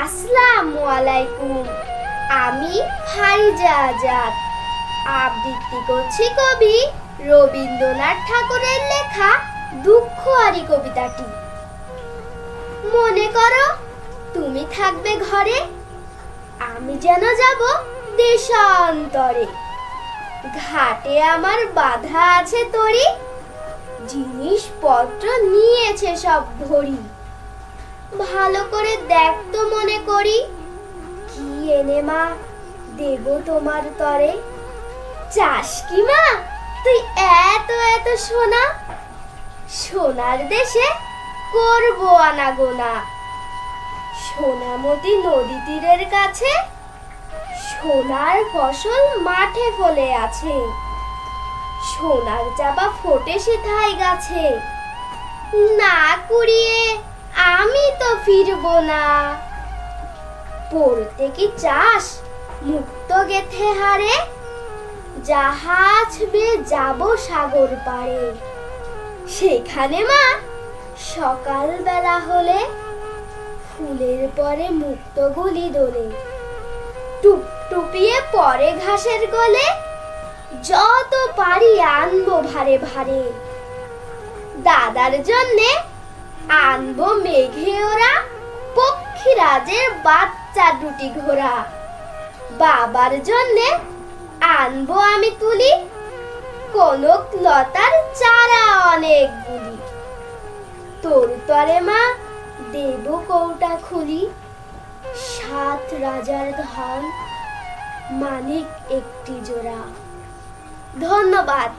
আসসালামু আলাইকুম। আমি ফারিজা আজাদ আবৃত্তি করছি কবি রবীন্দ্রনাথ ঠাকুরের লেখা দুঃখহারি কবিতাটি। মনে করো তুমি থাকবে ঘরে, আমি যেন যাব দেশান্তরে। ঘাটে আমার বাঁধা আছে তরি, জিনিসপত্র নিয়েছে সব ভরি। ভালো করে দেখ তো মনে করি, কি এনে মা দেব তোমার তরে। চাস কি মা তুই এত এত সোনা, সোনার দেশে করব আনাগোনা। সোনামতি নদী তীরের কাছে সোনার ফসল মাঠে ফলে আছে। সোনার চাপা ফোটে সেথায় গাছে, না কুড়িয়ে আমি তো ফিরবো না। পড়তে কি চাস মুক্ত গেথে হারে, জাহাজ বেয়ে যাব সাগর পাড়ে। সেখানে মা সকাল বেলা হলে ফুলের পরে মুক্ত গুলি দোলে। টুপটুপিয়ে পরে ঘাসের গলে, যত পারি আনবো ভারে ভারে। দাদার জন্যে আনবো মেঘে ওরা পক্ষীরাজের বাচ্চা দুটি ঘোড়া। বাবার জন্যে আনবো আমি তুলি কনক লতার চারা অনেকগুলি। তোর তরে মা দেব কৌটা খুলি, 7 রাজার ধন মানিক একটি জোড়া। ধন্যবাদ।